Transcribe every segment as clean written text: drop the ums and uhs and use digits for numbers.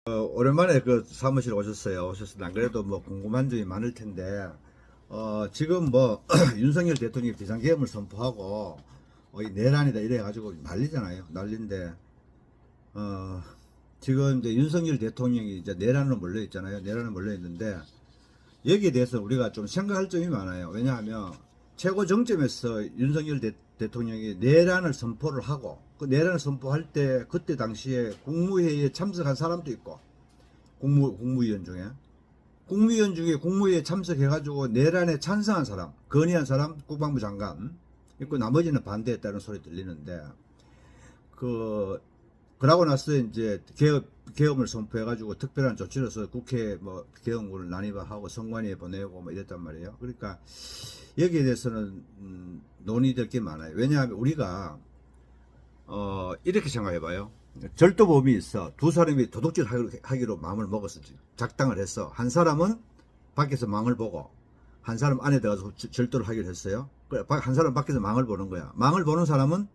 오랜만에 그 사무실 오셨어서 안 그래도 뭐 궁금한 점이 많을 텐데, 지금 뭐, 윤석열 대통령이 비상계엄을 선포하고, 이 내란이다 이래가지고 난리잖아요. 난리인데, 지금 이제 윤석열 대통령이 이제 내란으로 몰려있잖아요. 내란으로 몰려있는데, 여기에 대해서 우리가 좀 생각할 점이 많아요. 왜냐하면, 최고 정점에서 윤석열 대통령이 내란을 선포를 하고, 그 내란을 선포할 때, 그때 당시에 국무회의에 참석한 사람도 있고, 국무위원 중에. 국무위원 중에 국무회의에 참석해가지고 내란에 찬성한 사람, 건의한 사람, 국방부 장관 있고, 나머지는 반대했다는 소리 들리는데, 그러고 나서 이제 계엄을 선포해가지고 특별한 조치로서 국회 뭐 계엄군을 난입하고 선관위에 보내고 뭐 이랬단 말이에요. 그러니까 여기에 대해서는 논의될 게 많아요. 왜냐하면 우리가 이렇게 생각해봐요. 절도범이 있어. 두 사람이 도둑질 하기로 마음을 먹었어. 작당을 했어. 한 사람은 밖에서 망을 보고 한 사람 안에 들어가서 절도를 하기로 했어요. 한 사람 밖에서 망을 보는 거야. 망을 보는 사람은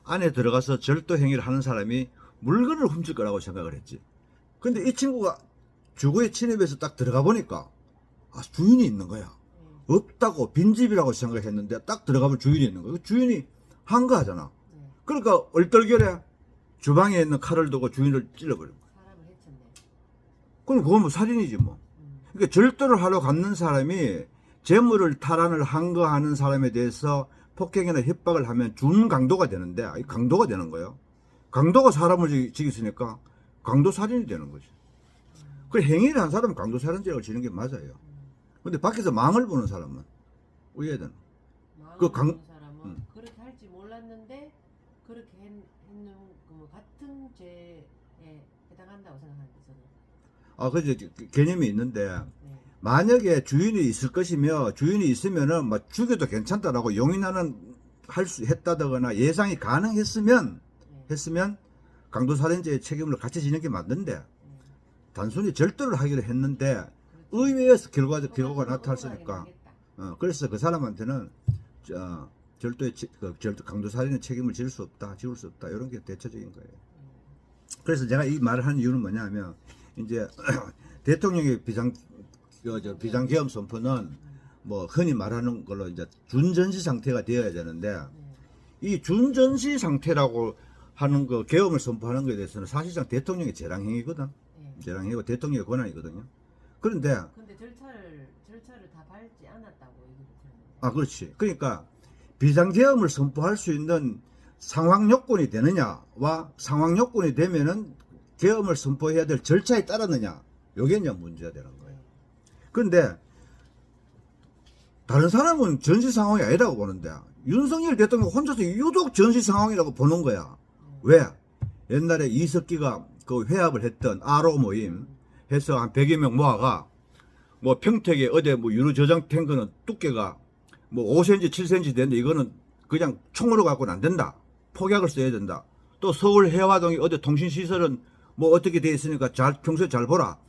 안에 들어가서 절도 행위를 하는 사람이 물건을 훔칠 거라고 생각을 했지. 근데 이 친구가 주거에 침입해서 딱 들어가 보니까 주인이 있는 거야. 없다고 빈집이라고 생각했는데 딱 들어가면 주인이 있는 거야. 주인이 한가하잖아. 그러니까 얼떨결에 주방에 있는 칼을 두고 주인을 찔러버린 거야. 사람을 해쳤네. 그럼 그건 뭐 살인이지 뭐. 그러니까 절도를 하러 갔는 사람이 재물을 탈환을 한거하는 사람에 대해서 폭행이나 협박을 하면 준강도가 되는데, 강도가 되는 거예요. 강도가 사람을 죽였으니까 강도 살인이 되는 거지. 그 행위를 한 사람은 강도 살인죄를 지는 게 맞아요. 근데 밖에서 망을 보는 사람은 우회든. 그 사람은 그렇게 할지 몰랐는데 그렇게 했는 그 같은 죄에 해당한다고 생각하는데 저는. 그래서 개념이 있는데, 네. 만약에 주인이 있을 것이며 주인이 있으면은 막 죽여도 괜찮다라고 용인하는 했다거나 예상이 가능했으면 강도살인죄의 책임을 같이 지는 게 맞는데, 단순히 절도를 하기로 했는데 의외에서 결과가 나타났으니까 그래서 그 사람한테는 강도살인의 책임을 지울 수 없다 이런 게 대체적인 거예요. 그래서 제가 이 말을 하는 이유는 뭐냐면, 이제 대통령의 비상계엄 선포는 뭐 흔히 말하는 걸로 이제 준전시 상태가 되어야 되는데, 이 준전시 상태라고 하는 거 계엄을 선포하는 것에 대해서는 사실상 대통령의 재량행위거든. 재량행위고 대통령의 권한이거든요. 그런데 절차를 다 밟지 않았다고 얘기를 들었는데. 그렇지. 그러니까 비상계엄을 선포할 수 있는 상황 요건이 되느냐와 상황 요건이 되면은 계엄을 선포해야 될 절차에 따랐느냐, 요게 이제 문제가 되는 거예요. 그런데 다른 사람은 전시 상황이 아니라고 보는데 윤석열 대통령 혼자서 유독 전시 상황이라고 보는 거야. 왜? 옛날에 이석기가 그 회합을 했던 RO 모임 해서 한 100여 명 모아가 뭐 평택에 어디 뭐 유로 저장 탱크는 두께가 뭐 5cm 7cm 되는데 이거는 그냥 총으로 갖고는 안 된다. 폭약을 써야 된다. 또 서울 해화동이 어디 통신시설은 뭐 어떻게 돼 있으니까 평소에 잘 보라.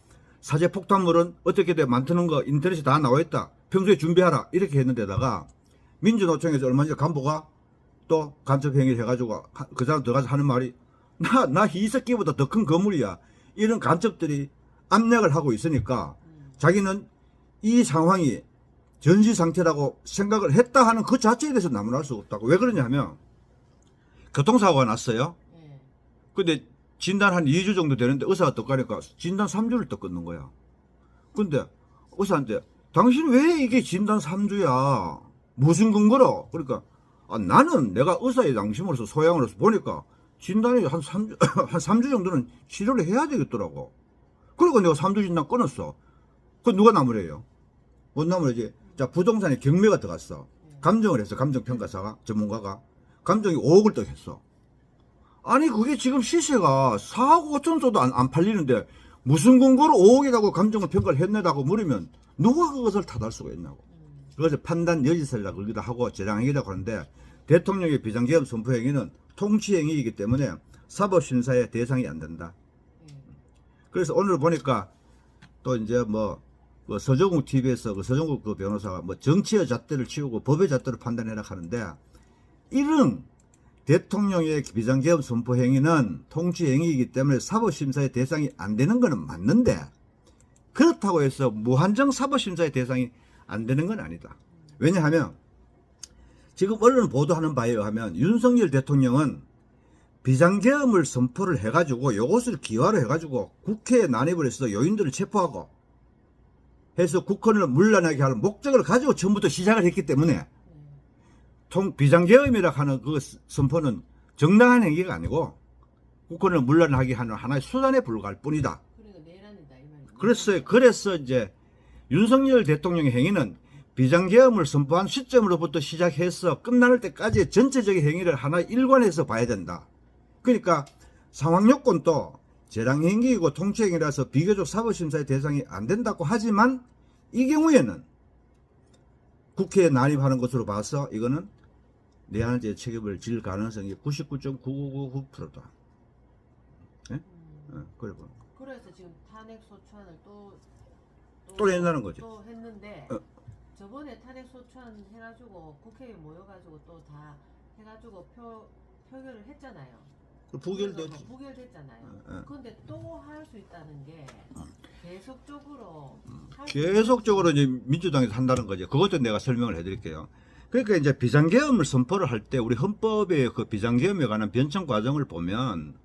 사제 폭탄물은 어떻게 돼 많다는 거 인터넷에 다 나와 있다. 평소에 준비하라. 이렇게 했는데다가 민주노총에서 얼마 전에 간부가 또 간첩행위를 해가지고 그 사람 들어가서 하는 말이 나 이석기보다 더 큰 건물이야. 이런 간첩들이 압력을 하고 있으니까 자기는 이 상황이 전시 상태라고 생각을 했다 하는 그 자체에 대해서 나무랄 수 없다고. 왜 그러냐면 교통사고가 났어요. 근데 진단 한 2주 정도 되는데 의사가 더 가니까 진단 3주를 더 끊는 거야. 근데 의사한테 당신 왜 이게 진단 3주야? 무슨 근거로? 그러니까 나는 내가 의사의 양심으로서 소양으로서 보니까 진단이 한 3주, 한 3주 정도는 치료를 해야 되겠더라고. 그러니까 내가 3주 진단 끊었어. 그건 누가 나무래요? 못 나무래지. 자, 부동산에 경매가 들어갔어. 감정을 했어. 감정평가사가, 전문가가. 감정이 5억을 더 했어. 아니, 그게 지금 시세가 4억 5천 줘도 안 팔리는데 무슨 근거로 5억이라고 감정을 평가를 했네라고 물으면 누가 그것을 탓할 수가 있냐고. 그것을 판단 여지설이라고 그러기도 하고 재량행위라고 하는데, 대통령의 비상계엄 선포행위는 통치행위이기 때문에 사법심사의 대상이 안 된다. 그래서 오늘 보니까 또 이제 그 서정국 TV에서 서정국 그 변호사가 뭐 정치의 잣대를 치우고 법의 잣대로 판단해라 하는데, 이런 대통령의 비상계엄 선포 행위는 통치 행위이기 때문에 사법심사의 대상이 안 되는 것은 맞는데 그렇다고 해서 무한정 사법심사의 대상이 안 되는 건 아니다. 왜냐하면 지금 언론 보도하는 바에 의하면 윤석열 대통령은 비상계엄을 선포를 해가지고 요것을 기화로 해가지고 국회에 난입을 해서 요인들을 체포하고 해서 국헌을 문란하게 할 목적을 가지고 처음부터 시작을 했기 때문에 비상계엄이라 하는 그 선포는 정당한 행위가 아니고 국헌을 문란하게 하는 하나의 수단에 불과할 뿐이다. 그러니까 내란이다 이 말이죠. 그래서 이제 윤석열 대통령의 행위는 비상계엄을 선포한 시점으로부터 시작해서 끝날 때까지의 전체적인 행위를 하나 일관해서 봐야 된다. 그러니까 상황요건도 재량행위이고 통치행위라서 비교적 사법심사의 대상이 안 된다고 하지만 이 경우에는 국회에 난입하는 것으로 봐서 이거는 내한제 책임을 질 가능성이 99.9999%다. 예? 그래 봐. 그래서 지금 탄핵 소추안을 또 낸다는 거지. 또 했는데 저번에 탄핵 소추안 해가지고 국회에 모여가지고 또 다 해가지고 표결을 했잖아요. 부결되지. 부결됐잖아요. 그런데 또 할 수 있다는 게 계속적으로 계속적으로 이제 민주당에서 한다는 거죠. 그것도 내가 설명을 해드릴게요. 그러니까 이제 비상계엄을 선포를 할 때 우리 헌법의 그 비상계엄에 관한 변청 과정을 보면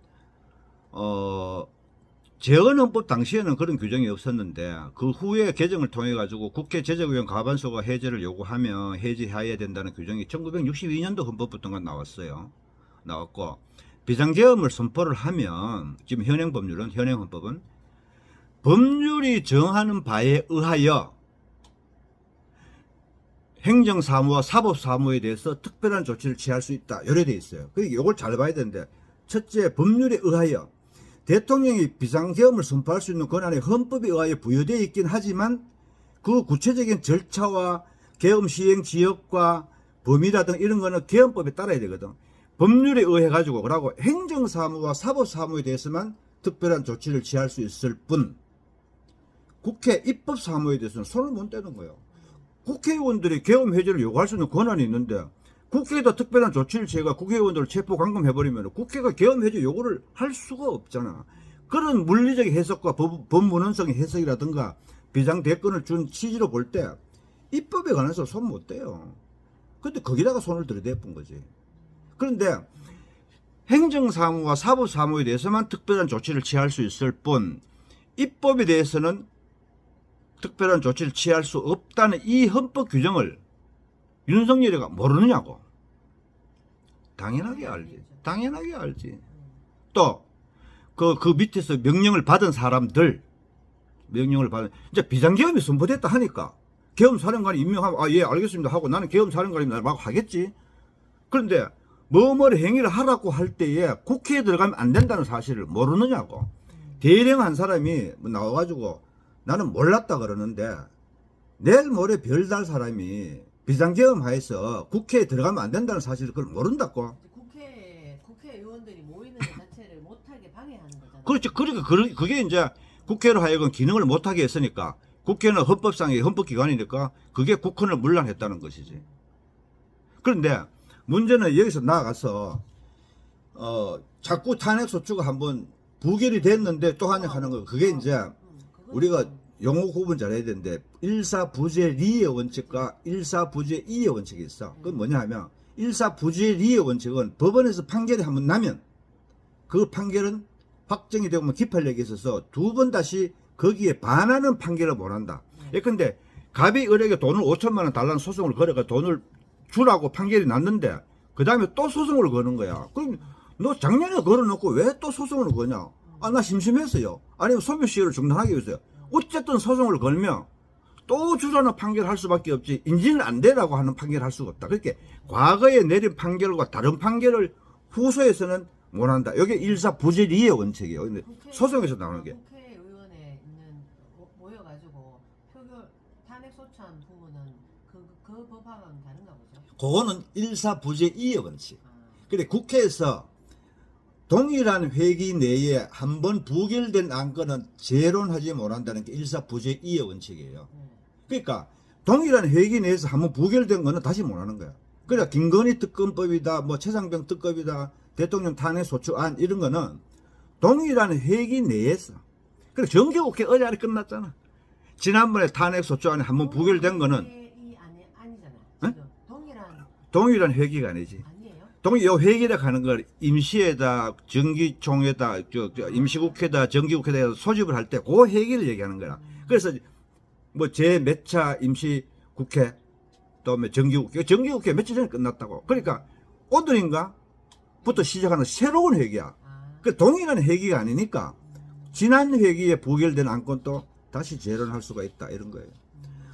재헌헌법 당시에는 그런 규정이 없었는데 그 후에 개정을 통해 가지고 국회 제적위원 과반수가 해제를 요구하면 해제해야 된다는 규정이 1962년도 헌법부터가 나왔고 비상계엄을 선포를 하면 지금 현행 헌법은 법률이 정하는 바에 의하여 행정사무와 사법사무에 대해서 특별한 조치를 취할 수 있다. 이래 돼 있어요. 그러니까 이걸 잘 봐야 되는데 첫째 법률에 의하여 대통령이 비상계엄을 선포할 수 있는 권한이 헌법에 의하여 부여되어 있긴 하지만 그 구체적인 절차와 계엄 시행 지역과 범위라 등 이런 거는 계엄법에 따라야 되거든. 법률에 의해 가지고 그러고 행정사무와 사법사무에 대해서만 특별한 조치를 취할 수 있을 뿐 국회 입법사무에 대해서는 손을 못 떼는 거예요. 국회의원들이 계엄 해제를 요구할 수 있는 권한이 있는데 국회에다 특별한 조치를 취해가 국회의원들을 체포 감금해버리면 국회가 계엄 해제 요구를 할 수가 없잖아. 그런 물리적 해석과 법문헌성의 해석이라든가 비상대권을 준 취지로 볼 때 입법에 관해서 손 못 떼요. 근데 거기다가 손을 들이대본 거지. 그런데 행정사무와 사법사무에 대해서만 특별한 조치를 취할 수 있을 뿐 입법에 대해서는 특별한 조치를 취할 수 없다는 이 헌법 규정을 윤석열이가 모르느냐고. 당연하게 알지. 또 그 밑에서 명령을 받은 사람들 이제 비상계엄이 선포됐다 하니까 계엄사령관이 임명하면 예 알겠습니다 하고 나는 계엄사령관입니다 막 하겠지. 그런데 뭐뭐를 행위를 하라고 할 때에 국회에 들어가면 안 된다는 사실을 모르느냐고. 대령 한 사람이 나와가지고 나는 몰랐다 그러는데 내일 모레 별달 사람이 비상계엄 하에서 국회에 들어가면 안 된다는 사실을 그걸 모른다고. 국회의원들이 모이는 것 자체를 못하게 방해하는 거잖아요. 그렇죠. 그러니까 그게 이제 국회로 하여금 기능을 못하게 했으니까 국회는 헌법상의 헌법기관이니까 그게 국헌을 문란했다는 것이지. 그런데 문제는 여기서 나아가서 자꾸 탄핵소추가 한번 부결이 됐는데 또 한약하는 거 그게 이제 우리가 용어 구분 잘해야 되는데 일사부재리의 원칙과 일사부재이의 원칙이 있어. 그건 뭐냐 하면 일사부재리의 원칙은 법원에서 판결이 한번 나면 그 판결은 확정이 되면 기판력이 있어서 두 번 다시 거기에 반하는 판결을 못한다. 예컨대 갑이 을에게 돈을 5천만 원 달라는 소송을 걸어가 돈을 주라고 판결이 났는데 그 다음에 또 소송을 거는 거야. 그럼 너 작년에 걸어놓고 왜 또 소송을 거냐? 나 심심했어요. 아니면 소멸시효를 중단하기 위해서요. 어쨌든 소송을 걸면 또 주라는 판결을 할 수밖에 없지 인지는 안 되라고 하는 판결을 할 수가 없다. 그렇게 과거에 내린 판결과 다른 판결을 후소에서는 못한다. 이게 일사부재리의 원칙이에요. 근데 소송에서 나오는 게. 국회의원에 있는 모여가지고 탄핵 소추안 부분은 그 법하고는 다른가 보죠. 그거는 일사부재이의 원칙. 근데 국회에서 동일한 회기 내에 한 번 부결된 안건은 재론하지 못한다는 게 일사부재이의 원칙이에요. 그러니까 동일한 회기 내에서 한 번 부결된 거는 다시 못하는 거야. 그래 김건희 특검법이다, 뭐 최상병 특검이다, 대통령 탄핵 소추안 이런 거는 동일한 회기 내에서. 그래 정기국회 어제 안에 끝났잖아. 지난번에 탄핵 소추안이 한번 부결된 거는 이 안에 아니잖아요. 응? 지금 동일한 동일한 회기가 아니지. 아니에요? 요 회기라 하는 걸 임시에다 정기총회다 임시국회다 정기국회다 해서 소집을 할 때 그 회기를 얘기하는 거야. 그래서 뭐 제 몇 차 임시국회 또 정기국회 며칠 전에 끝났다고. 그러니까 오늘인가부터 시작하는 새로운 회기야. 그 동일한 회기가 아니니까 지난 회기에 부결된 안건도 다시 재론할 수가 있다 이런 거예요.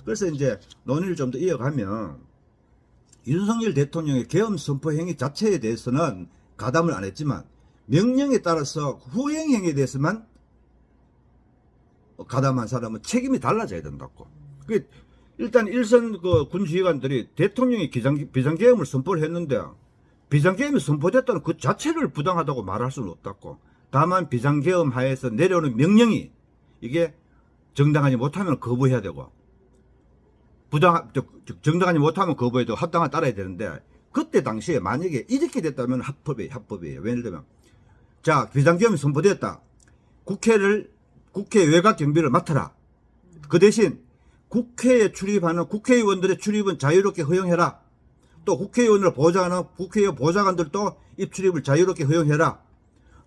그래서 이제 논의를 좀 더 이어가면 윤석열 대통령의 계엄 선포 행위 자체에 대해서는 가담을 안 했지만 명령에 따라서 후행 행위에 대해서만 가담한 사람은 책임이 달라져야 된다고. 일단 일선 군 지휘관들이 대통령이 비상계엄을 선포를 했는데 비상계엄이 선포됐다는 그 자체를 부당하다고 말할 수는 없다고. 다만 비상계엄 하에서 내려오는 명령이 이게 정당하지 못하면 거부해야 되고 정당하지 못하면 거부해도 합당한 따라야 되는데 그때 당시에 만약에 이렇게 됐다면 합법이에요. 예를 들면 자 비상계엄이 선포됐다. 국회 외곽 경비를 맡아라. 그 대신 국회에 출입하는 국회의원들의 출입은 자유롭게 허용해라. 또 국회의원을 보좌하는 국회의원 보좌관들도 입출입을 자유롭게 허용해라.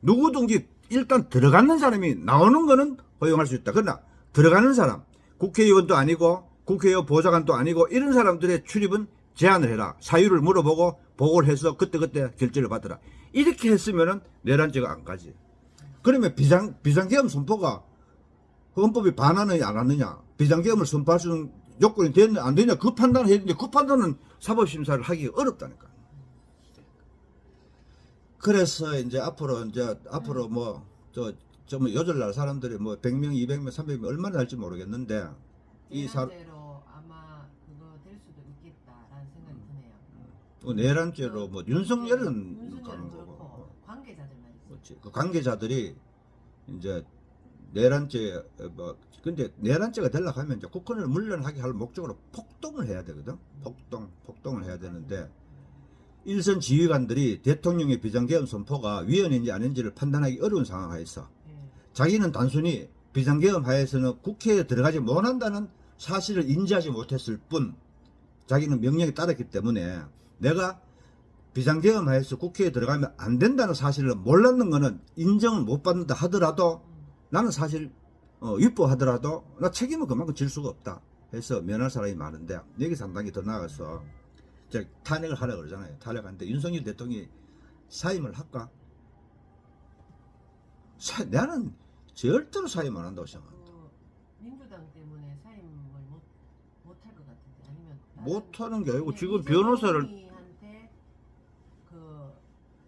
누구든지 일단 들어가는 사람이 나오는 거는 허용할 수 있다. 그러나 들어가는 사람, 국회의원도 아니고 국회의원 보좌관도 아니고 이런 사람들의 출입은 제한을 해라. 사유를 물어보고 보고를 해서 그때그때 결재를 받으라. 이렇게 했으면은 내란죄가 안 가지. 그러면 비상계엄 선포가 헌법에 반하느냐 안 하느냐, 비상계엄을 선포할 수 있는 요건이 됐느냐 안 되느냐 그 판단을 해야 되는데 그 판단은 사법심사를 하기가 어렵다니까. 그래서 이제 앞으로 뭐 좀 요절날 사람들이 뭐 100명, 200명, 300명 얼마나 할지 모르겠는데 내란죄로 아마 그거 될 수도 있겠다라는 생각이 드네요. 내란죄로 뭐 윤석열은 윤석열은 가는 그렇고 거고. 관계자들 말이죠. 그렇지. 그 관계자들이 이제 내란죄 근데 내란죄가 되려고 하면 이제 국권을 물러나게 할 목적으로 폭동을 해야 되거든. 폭동을 해야 되는데 일선 지휘관들이 대통령의 비상계엄 선포가 위헌인지 아닌지를 판단하기 어려운 상황 하에서 자기는 단순히 비상계엄 하에서는 국회에 들어가지 못한다는 사실을 인지하지 못했을 뿐 자기는 명령에 따랐기 때문에 내가 비상계엄 하에서 국회에 들어가면 안 된다는 사실을 몰랐는 거는 인정을 못 받는다 하더라도 나는 사실 위법하더라도 나 책임은 그만큼 질 수가 없다 해서 면할 사람이 많은데 여기 상당히 더 나아가서 탄핵을 하려고 그러잖아요. 탄핵하는데 윤석열 대통령이 사임을 할까? 나는 절대로 사임 안 한다고 생각합니다. 민주당 때문에 사임을 못할 것 같은데 아니면 못하는 게 아니고 지금 변호사를 한테 그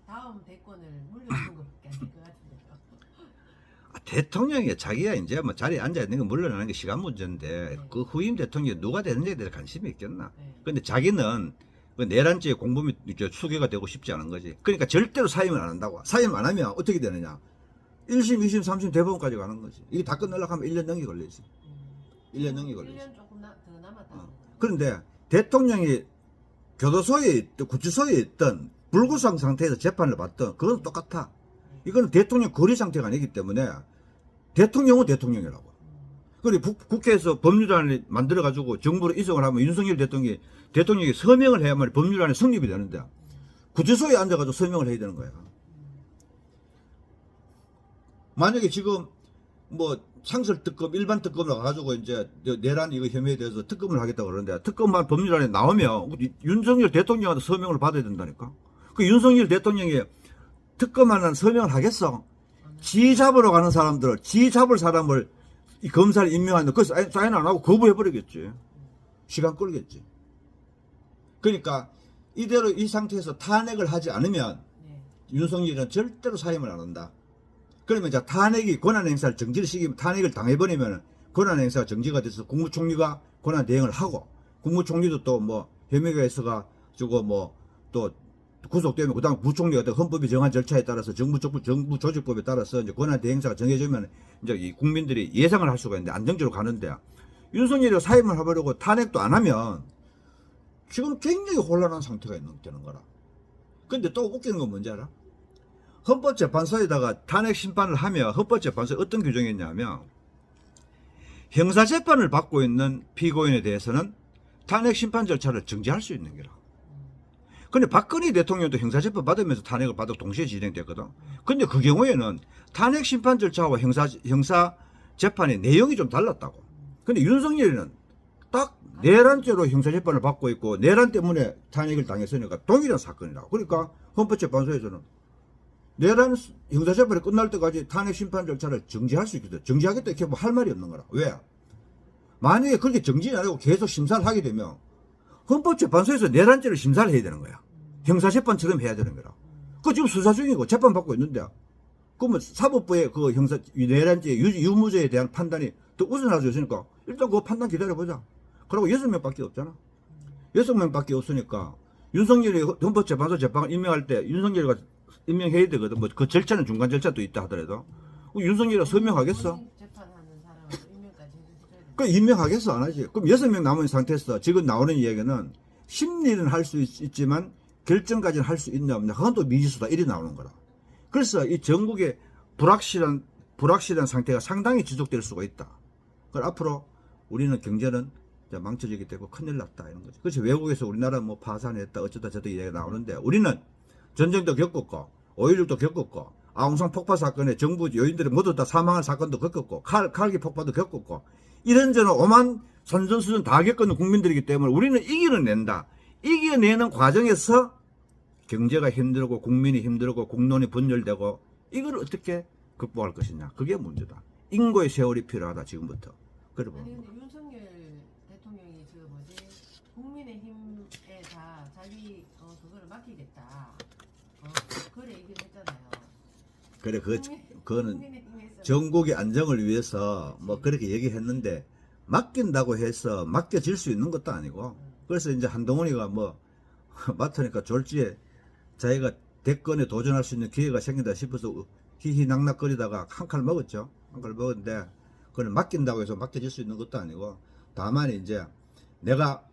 다음 대권을 물려주는 것밖에 안 될 것 같은데요. 대통령이 자기가 이제 뭐 자리에 앉아 있는 거 물러나는 게 시간 문제인데 그 후임 대통령이 누가 되는지에 대해서 관심이 있겠나? 근데 자기는 그 내란죄 공범이 수괴가 되고 싶지 않은 거지. 그러니까 절대로 사임을 안 한다고. 사임 안 하면 어떻게 되느냐? 1심, 2심, 3심 대법원까지 가는 거지. 이게 다 끝내려고 하면 1년 넘게 걸리지. 1년 넘게 걸리지. 1년 조금 더 남았다. 그런데 대통령이 구치소에 있던 불구성 상태에서 재판을 받던 그건 똑같아. 이거는 대통령 거리 상태가 아니기 때문에 대통령은 대통령이라고. 그리고 국회에서 법률안을 만들어가지고 정부로 이송을 하면 윤석열 대통령이 서명을 해야만 법률안이 성립이 되는데 구치소에 앉아가지고 서명을 해야 되는 거야. 만약에 지금 뭐 상설특검, 일반 특검을 가지고 이제 내란 이거 혐의에 대해서 특검을 하겠다고 그러는데 특검만 법률안에 나오면 윤석열 대통령한테 서명을 받아야 된다니까. 그 윤석열 대통령이 특검하는 서명을 하겠어? 지 잡으러 가는 사람들, 지 잡을 사람을 이 검사를 임명하는데 그 사인 안 하고 거부해버리겠지. 시간 끌겠지. 그러니까 이대로 이 상태에서 탄핵을 하지 않으면 윤석열은 절대로 사임을 안 한다. 그러면 이제 탄핵이 권한행사를 정지를 시키면 탄핵을 당해버리면 권한행사가 정지가 돼서 국무총리가 권한대행을 하고 국무총리도 또 뭐 혐의가 있어가 주고 뭐 또 구속되면 그 다음 부총리가 헌법이 정한 절차에 따라서 정부 조직법에 따라서 이제 권한대행사가 정해지면 이제 이 국민들이 예상을 할 수가 있는데 안정적으로 가는데 윤석열이 사임을 해버리고 탄핵도 안 하면 지금 굉장히 혼란한 상태가 되는 거라. 근데 또 웃기는 건 뭔지 알아? 헌법재판소에다가 탄핵 심판을 하면 헌법재판소에 어떤 규정이 있냐면 형사재판을 받고 있는 피고인에 대해서는 탄핵 심판 절차를 정지할 수 있는 거라. 근데 박근혜 대통령도 형사재판 받으면서 탄핵을 받아 동시에 진행됐거든. 근데 그 경우에는 탄핵 심판 절차와 형사재판의 내용이 좀 달랐다고. 근데 윤석열이는 딱 내란죄로 형사재판을 받고 있고 내란 때문에 탄핵을 당했으니까 동일한 사건이라고. 그러니까 헌법재판소에서는 내란 형사재판이 끝날 때까지 탄핵 심판 절차를 정지할 수 있거든. 정지하겠다 이렇게 뭐 할 말이 없는 거라. 왜? 만약에 그렇게 정지 안 하고 계속 심사를 하게 되면 헌법재판소에서 내란죄를 심사를 해야 되는 거야. 형사재판처럼 해야 되는 거라. 그 지금 수사 중이고 재판받고 있는데 그러면 사법부의 그 내란죄 유무죄에 대한 판단이 더 우선할 수 있으니까 일단 그 판단 기다려보자. 그리고 6명밖에 없잖아. 6명밖에 없으니까 윤석열이 헌법재판소 재판을 임명할 때 윤석열이가 임명해야 되거든. 뭐 그 절차는 중간 절차도 있다 하더라도 윤석열이가 서명하겠어? 재판하는 사람은 임명까지 해줘야 돼. 그 임명하겠어? 안 하지. 그럼 6명 남은 상태에서 지금 나오는 이야기는 심리는 할 수 있지만 결정까지는 할 수 있냐 없냐 그건 또 미지수다 이리 나오는 거라. 그래서 이 전국의 불확실한 상태가 상당히 지속될 수가 있다. 그럼 앞으로 우리는 경제는 망쳐지게 되고 큰일 났다 이런 거죠. 그래서 외국에서 우리나라 뭐 파산했다 어쩌다 저쩌다 이야기가 나오는데 우리는 전쟁도 겪었고 5.16도 겪었고 아웅산 폭파 사건에 정부 요인들이 모두 다 사망한 사건도 겪었고 칼기 폭파도 겪었고 이런저런 오만 선전수전 다 겪은 국민들이기 때문에 우리는 이기는 낸다. 이겨내는 과정에서 경제가 힘들고 국민이 힘들고 공론이 분열되고 이걸 어떻게 극복할 것이냐. 그게 문제다. 인고의 세월이 필요하다 지금부터. 그래 아니 보는 근데 윤석열 대통령이 지금 뭐지 국민의힘에 다 자기 그거를 맡기겠다. 그래 얘기를 했잖아요. 그래 그거는 국민의힘에서 전국의 안정을 위해서 뭐 그렇게 얘기했는데 맡긴다고 해서 맡겨질 수 있는 것도 아니고 그래서 이제 한동훈이가 뭐 맡으니까 졸지에 자기가 대권에 도전할 수 있는 기회가 생긴다 싶어서 희희낙낙거리다가 한 칼 먹었죠. 한 칼 먹었는데 그걸 맡긴다고 해서 맡겨질 수 있는 것도 아니고 다만 이제 내가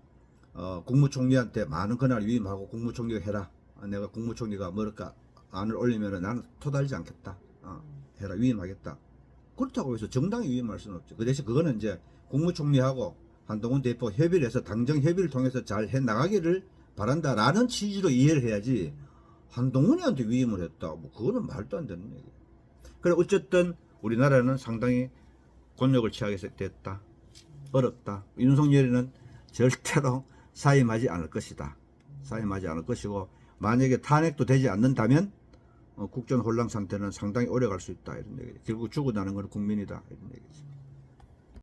국무총리한테 많은 권한을 위임하고 국무총리가 해라. 내가 국무총리가 뭐랄까 안을 올리면은 나는 토달지 않겠다. 해라 위임하겠다. 그렇다고 해서 정당이 위임할 수는 없죠. 그 대신 그거는 이제 국무총리하고 한동훈 대표 협의를 해서 당정 협의를 통해서 잘 해나가기를 바란다라는 취지로 이해를 해야지 한동훈이한테 위임을 했다. 뭐 그거는 말도 안 되는 얘기예요. 그래 어쨌든 우리나라는 상당히 곤욕을 치하게 됐다. 어렵다. 윤석열이는 절대로 사임하지 않을 것이다. 사임하지 않을 것이고 만약에 탄핵도 되지 않는다면 국정 혼란 상태는 상당히 오래 갈 수 있다. 이런 얘기죠. 결국 죽어나는 건 국민이다. 이런 얘기죠.